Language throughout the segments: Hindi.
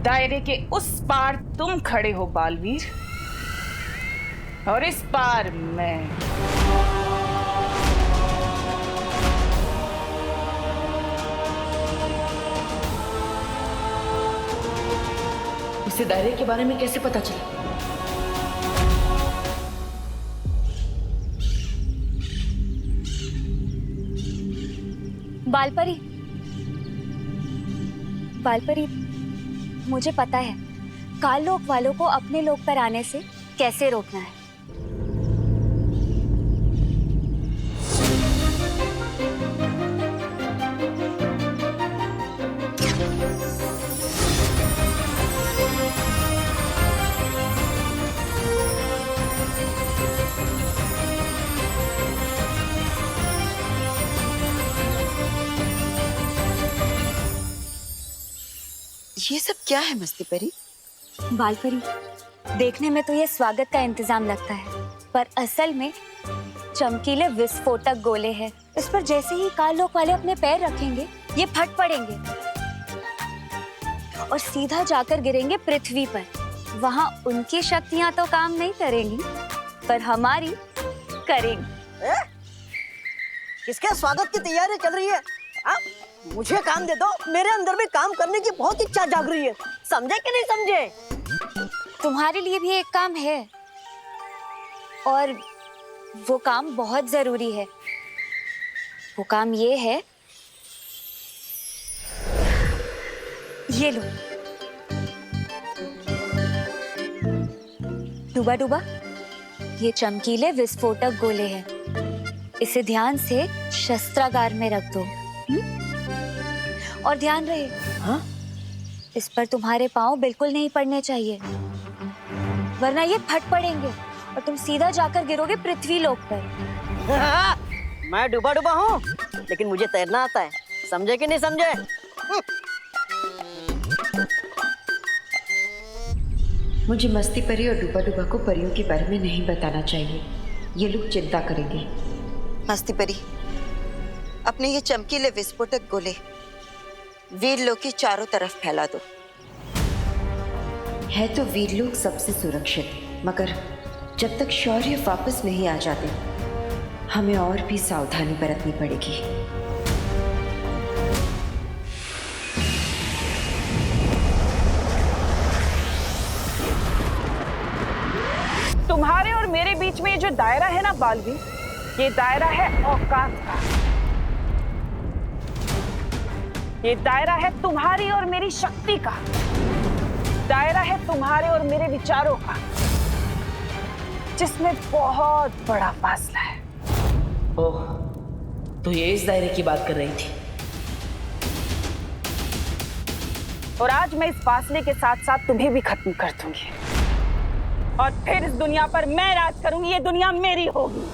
दायरे के उस पार तुम खड़े हो बालवीर, और इस पार मैं। उसे दायरे के बारे में कैसे पता चला? बालपरी, बालपरी, मुझे पता है काल लोक वालों को अपने लोक पर आने से कैसे रोकना है। ये सब क्या है मस्ती परी? बालपरी, देखने में तो ये स्वागत का इंतजाम लगता है, पर असल में चमकीले विस्फोटक गोले हैं। इस पर जैसे ही काल लोक वाले अपने पैर रखेंगे, ये फट पड़ेंगे और सीधा जाकर गिरेंगे पृथ्वी पर। वहां उनकी शक्तियां तो काम नहीं करेंगी, पर हमारी करेंगी। किसके स्वागत की तैयारी चल रही है? मुझे काम दे दो, मेरे अंदर भी काम करने की बहुत इच्छा जाग रही है। समझे कि नहीं समझे? तुम्हारे लिए भी एक काम है, और वो काम बहुत जरूरी है। वो काम ये है, ये लो डूबा डूबा, ये चमकीले विस्फोटक गोले हैं। इसे ध्यान से शस्त्रागार में रख दो। और ध्यान रहे, हाँ? इस पर तुम्हारे पांव बिल्कुल नहीं पड़ने चाहिए, वरना ये फट पड़ेंगे और तुम सीधा जाकर गिरोगे पृथ्वी लोक पर। मैं डूबा डूबा हूँ, लेकिन मुझे तैरना आता है। समझे कि नहीं समझे? मुझे मस्ती परी और डूबा डूबा को परियों के बारे में नहीं बताना चाहिए, ये लोग चिंता करेंगे। मस्ती परी, अपने ये चमकीले विस्फोटक गोले वीरलोक के चारों तरफ फैला दो। है तो वीरलोक सबसे सुरक्षित, मगर जब तक शौर्य वापस नहीं आ जाते, हमें और भी सावधानी बरतनी पड़ेगी। तुम्हारे और मेरे बीच में ये जो दायरा है ना बालवीर, ये दायरा है औकात का। ये दायरा है तुम्हारी और मेरी शक्ति का। दायरा है तुम्हारे और मेरे विचारों का, जिसमें बहुत बड़ा फासला है। ओह, तो ये इस दायरे की बात कर रही थी। और आज मैं इस फासले के साथ साथ तुम्हें भी खत्म कर दूंगी, और फिर इस दुनिया पर मैं राज करूंगी। ये दुनिया मेरी होगी।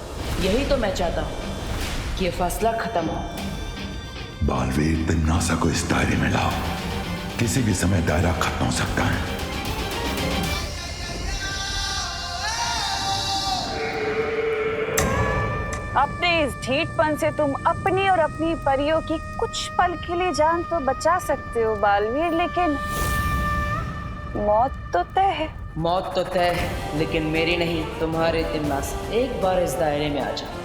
यही तो मैं चाहता हूँ कि ये फासला खत्म हो। बालवीर, तिम्नासा को इस दायरे में लाओ। किसी भी समय दायरा खत्म हो सकता है। अपने इस ढीठपन से तुम अपनी और अपनी परियों की कुछ पल के लिए जान तो बचा सकते हो बालवीर, लेकिन मौत तो तय है। मौत तो तय है, लेकिन मेरी नहीं, तुम्हारे। तिम्नासा, एक बार इस दायरे में आ जाओ।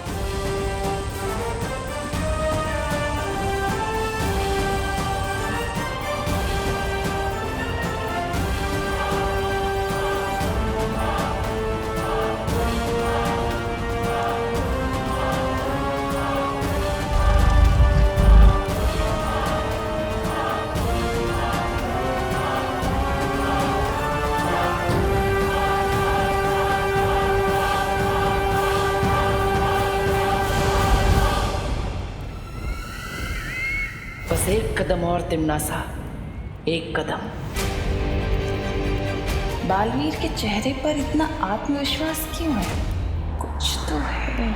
बस एक कदम और तिम्नासा, एक कदम। बालवीर के चेहरे पर इतना आत्मविश्वास क्यों है? कुछ तो है।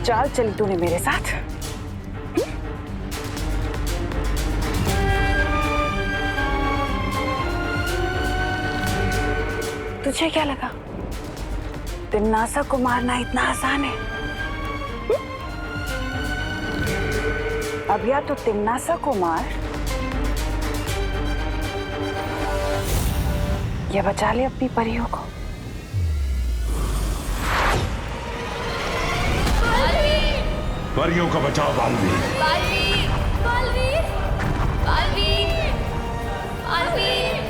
चाल चली तूने मेरे साथ? तुझे क्या लगा तिम्नासा को मारना इतना आसान है? अब या तो तिम्नासा को मार या बचा ले अपनी परियों को। परियों को बचाओ बालवीर। बालवीर, बालवीर, बालवीर, बालवीर।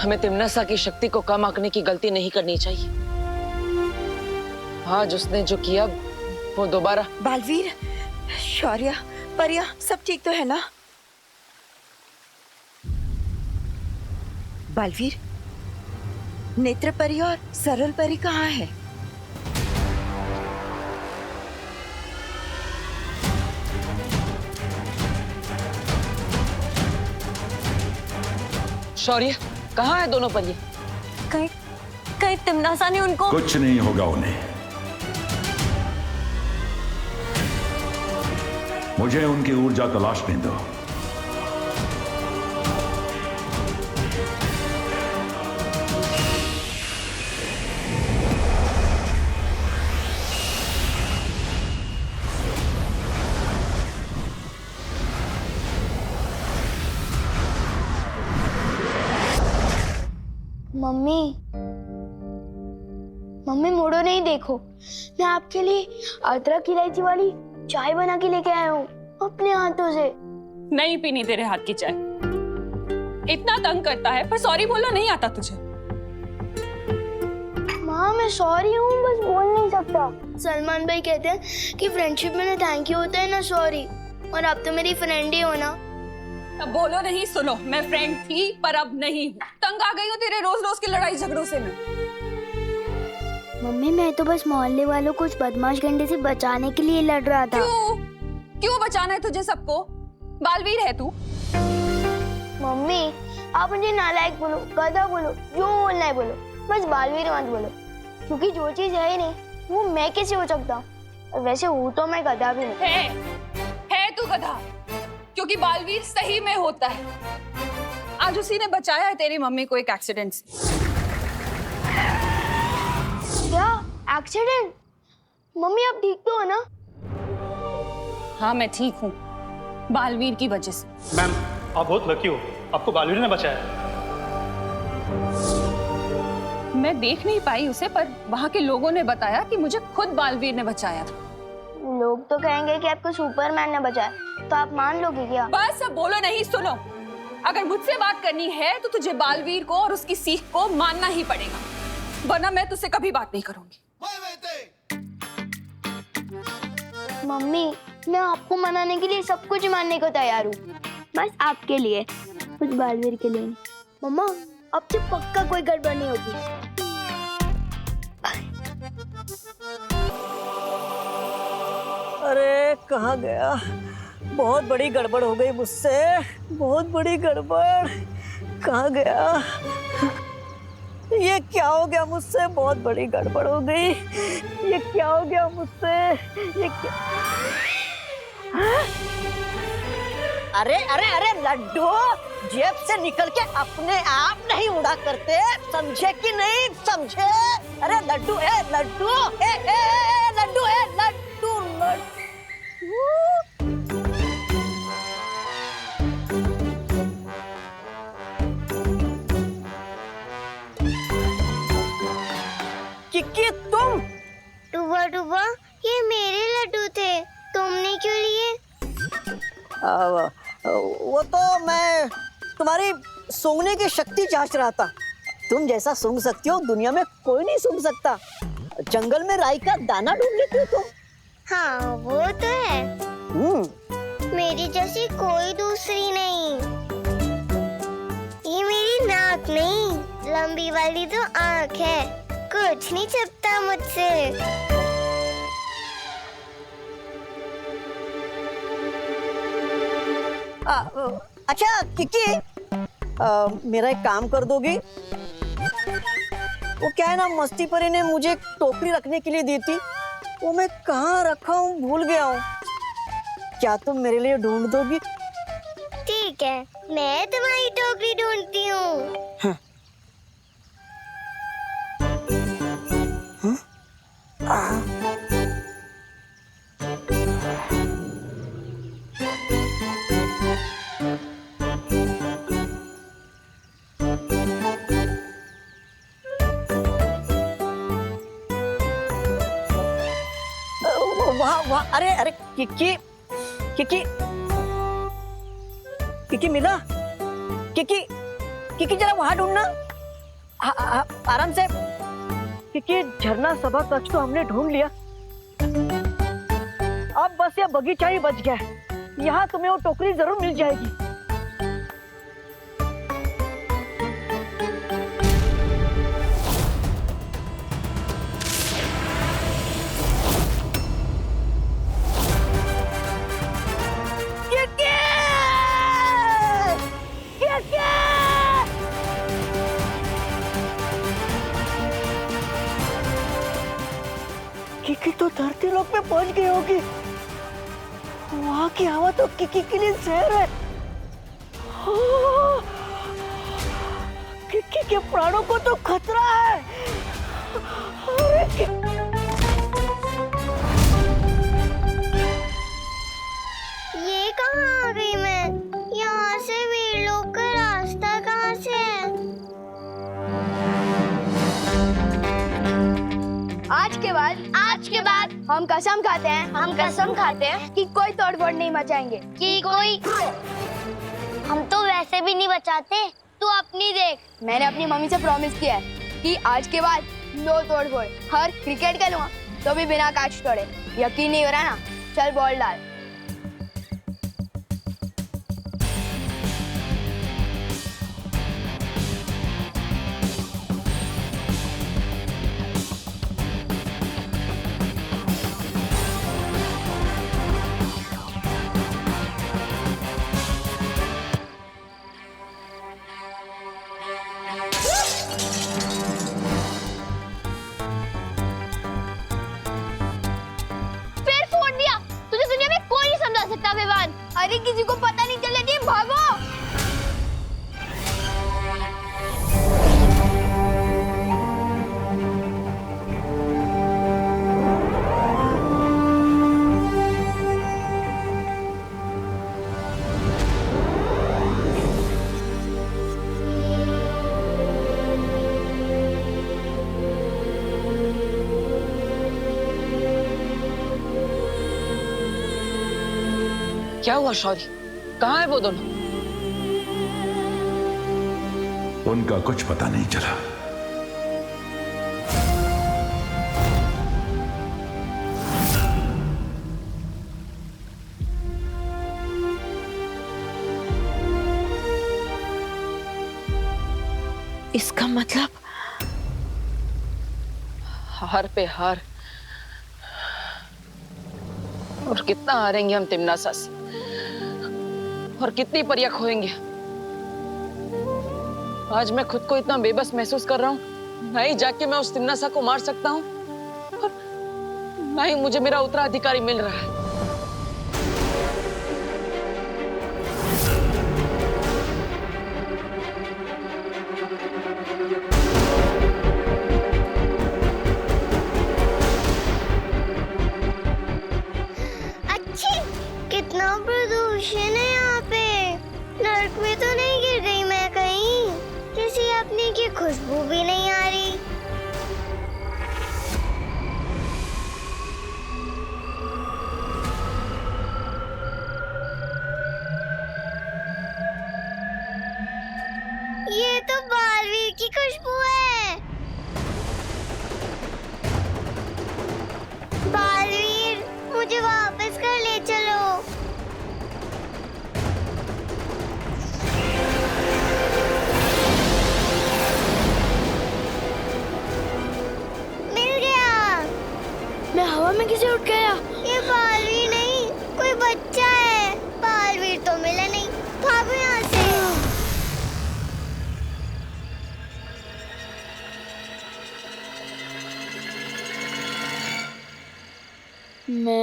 हमें तिम्नासा की शक्ति को कम आंकने की गलती नहीं करनी चाहिए। आज उसने जो किया वो दोबारा। बालवीर, शौर्य, परिया सब ठीक तो है ना? बालवीर, नेत्र परी और सरल परी कहाँ है? शौर्य, कहाँ है दोनों परियां? कहीं कहीं तिम्नासा ने उनको। कुछ नहीं होगा उन्हें। मुझे उनकी ऊर्जा तलाशने दो। मम्मी, मम्मी मुड़ो नहीं, देखो मैं आपके लिए अदरक इलायची वाली चाय बना के लेके आया हूँ अपने हाथों से। नहीं पीनी तेरे हाथ की चाय। इतना तंग करता है पर सॉरी बोलना नहीं आता तुझे। माँ मैं सॉरी हूँ, बस बोल नहीं सकता। सलमान भाई कहते हैं कि फ्रेंडशिप में ना थैंक यू होता है ना सॉरी, और आप तो मेरी फ्रेंड ही हो ना। अब बोलो नहीं। सुनो, मैं फ्रेंड थी पर अब नहीं हूँ। तंग आ गई हूँ तेरे रोज रोज के लड़ाई झगड़ों से मैं। मम्मी मैं तो बस मोहल्ले वालों को उस बदमाश गंडे से बचाने के लिए लड़ रहा था। क्यों बचाना है तुझे सबको? बालवीर है तू। मम्मी आप मुझे नालायक बोलो, गधा बोलो, जो बोलना है बोलो, बस बालवीर मत बोलो, क्योंकि जो चीज है ही नहीं वो मैं कैसे हो सकता हूँ। और वैसे हूँ तो मैं गधा भी नहीं। है तू गधा, क्योंकि बालवीर सही में होता है। आज उसी ने बचाया है तेरी मम्मी को एक एक्सीडेंट से। क्या एक्सीडेंट? मम्मी आप ठीक तो हो ना? हाँ मैं ठीक हूँ, बालवीर की वजह से। मैम आप बहुत लकी हो, आपको बालवीर ने बचाया। मैं देख नहीं पाई उसे, पर वहाँ के लोगों ने बताया कि मुझे खुद बालवीर ने बचाया था। लोग तो कहेंगे कि आपको सुपरमैन ने बचाया, तो आप मान लोगे क्या? बस अब बोलो नहीं। सुनो, अगर मुझसे बात करनी है तो तुझे बालवीर को और उसकी सीख को मानना ही पड़ेगा, वरना मैं तुझसे कभी बात नहीं करूंगी। मम्मी मैं आपको मनाने के लिए सब कुछ मानने को तैयार हूँ, बस आपके लिए, कुछ बालवीर के लिए। मम्मा अब से पक्का कोई गड़बड़ नहीं होगी। अरे कहाँ गया? बहुत बड़ी गड़बड़ हो गई मुझसे, बहुत बड़ी गड़बड़। कहाँ गया? ये क्या हो गया मुझसे? बहुत बड़ी गड़बड़ हो गई। ये क्या हो गया मुझसे? ये क्या? हाँ? अरे अरे अरे लड्डू, जेब से निकल के अपने आप नहीं उड़ा करते, समझे कि नहीं समझे? अरे लड्डू है लड्डू, लड्डू है लड्डू, लड्डू। किक्की तुम? टुबा टुबा ये मेरे लड्डू थे, तुमने क्यों लिए? वो तो मैं तुम्हारी सूंघने की शक्ति जांच रहा था। तुम जैसा सूंघ सकती हो दुनिया में कोई नहीं सूंघ सकता। जंगल में राई का दाना ढूंढ लेती हो तुम? हाँ वो तो है। मेरी जैसी कोई दूसरी नहीं। ये मेरी नाक नहीं, लंबी वाली तो आँख है, कुछ नहीं छिपता मुझसे। अच्छा किकी, मेरा एक काम कर दोगी? वो क्या है ना, मस्ती परी ने मुझे एक टोकरी रखने के लिए दी थी, वो मैं कहाँ रखा हूँ भूल गया हूँ। क्या तुम मेरे लिए ढूंढ दोगी? ठीक है, मैं तुम्हारी टोकरी ढूंढती हूँ। वाह वाह, अरे अरे किकी किकी किकी मिला? किकी किकी जरा वहां ढूंढना, आराम से। किकी झरना सभा कक्ष तो हमने ढूंढ लिया, अब बस ये बगीचा ही बच गया है। यहाँ तुम्हें वो टोकरी जरूर मिल जाएगी। किकी तो धरती लोक में पहुंच गई होगी। वहां की हवा तो किकी के लिए जहर है। किकी के प्राणों को तो खतरा है। ये कहाँ आ गई मैं? यहाँ से वीर लोक का रास्ता कहाँ से है? आज के बाद हम कसम खाते हैं कि कोई तोड़फोड़ नहीं मचाएंगे। हम तो वैसे भी नहीं बचाते, तू अपनी देख। मैंने अपनी मम्मी से प्रॉमिस किया है कि आज के बाद नो तोड़फोड़। हर क्रिकेट खेलूंगा तो भी बिना कैच तोड़े। यकीन नहीं हो रहा ना? चल बॉल डाल। अरे किसी को पता नहीं चलने दी, भागो। क्या हुआ शौर्य? कहाँ है वो दोनों? उनका कुछ पता नहीं चला। इसका मतलब हार पे हार, और कितना हारेंगे हम तिम्नासा से, और कितनी परियां खोएंगे। आज मैं खुद को इतना बेबस महसूस कर रहा हूँ। ना ही जाके मैं उस तिम्नासा को मार सकता हूँ, और ना ही मुझे मेरा उत्तराधिकारी मिल रहा है। कितना प्रदूषण है यहाँ पे। नरक में तो नहीं गिर गई मैं कहीं? किसी अपने की खुशबू भी नहीं आ रही।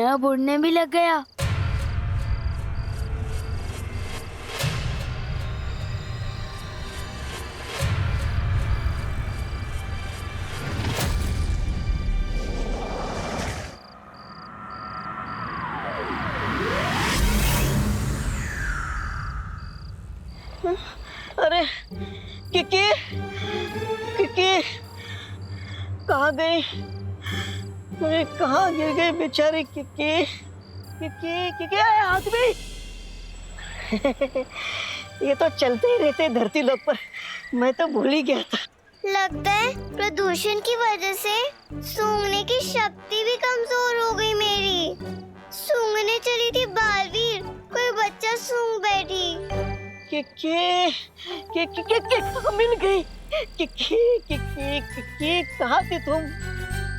मेरा बुड़ने भी लग गया। अरे किकी, किकी कहाँ गई? अरे कहाँ गिर गई बेचारी किकी? किकी किकी हाथ में। ये तो चलते ही रहते धरती लोक पर, मैं तो भूल ही गया था। लगता है प्रदूषण की वजह से सूंघने की शक्ति भी कमजोर हो गई मेरी। सूंघने चली थी बालवीर, कोई बच्चा सूंघ बैठी। मिल गई। कहाँ थी तुम?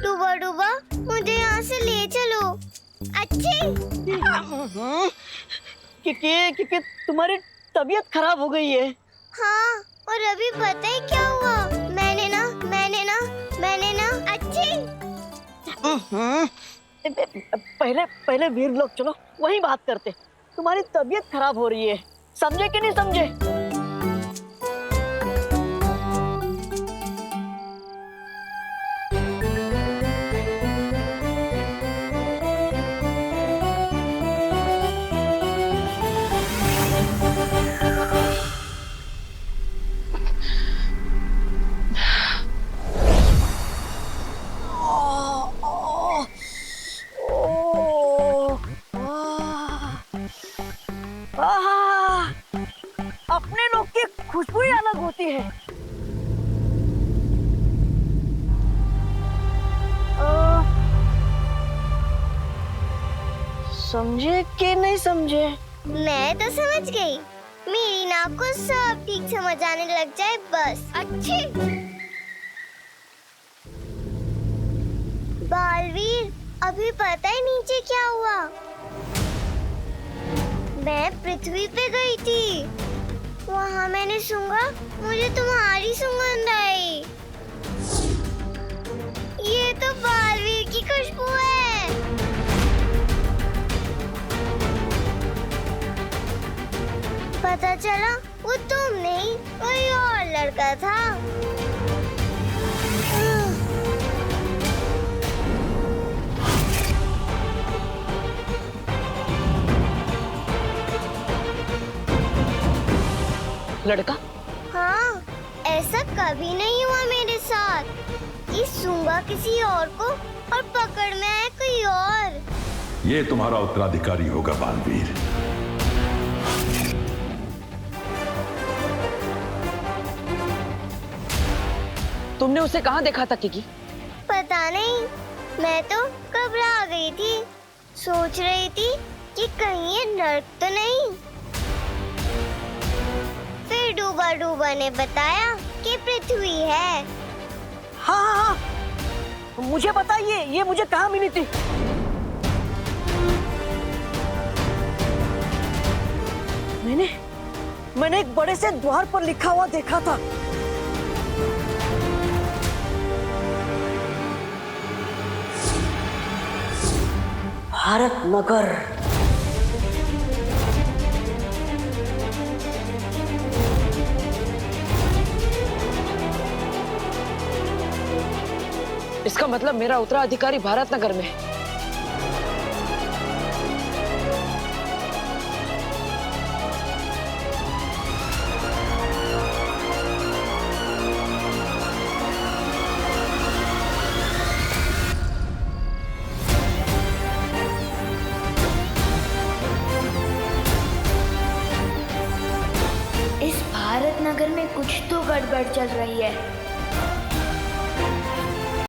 डूबा डूबा मुझे यहाँ से ले चलो। अच्छी तुम्हारी तबीयत खराब हो गई है। हाँ, और अभी पता है क्या हुआ? मैंने ना अच्छी। पहले वीर लोग चलो वही बात करते। तुम्हारी तबीयत खराब हो रही है, समझे कि नहीं समझे? अपने लोग की खुशबू ही अलग होती है। समझे कि नहीं समझे? मैं तो समझ गई। मेरी नाक को सब ठीक समझ आने लग जाए बस। अच्छी बालवीर, अभी पता है नीचे क्या हुआ? मैं पृथ्वी पे गई थी, वहाँ मैंने सूंघा, मुझे तुम्हारी सुगंध आई। ये तो बालवीर की खुशबू है। पता चला वो तुम नहीं, कोई और लड़का था। लड़का? हाँ, ऐसा कभी नहीं हुआ मेरे साथ कि सूंघा किसी और को और पकड़ में आया कोई और। ये तुम्हारा उत्तराधिकारी होगा बालवीर। तुमने उसे कहाँ देखा था किकी? पता नहीं, मैं तो घबरा गई थी। सोच रही थी कि कहीं ये नर्क तो नहीं। फिर डूबा डूबा ने बताया कि पृथ्वी है। हाँ, मुझे बताइए ये मुझे कहाँ मिली थी? मैंने एक बड़े से द्वार पर लिखा हुआ देखा था। भारत नगर। इसका मतलब मेरा उत्तराधिकारी भारत नगर में है। इस भारत नगर में कुछ तो गड़बड़ चल रही है।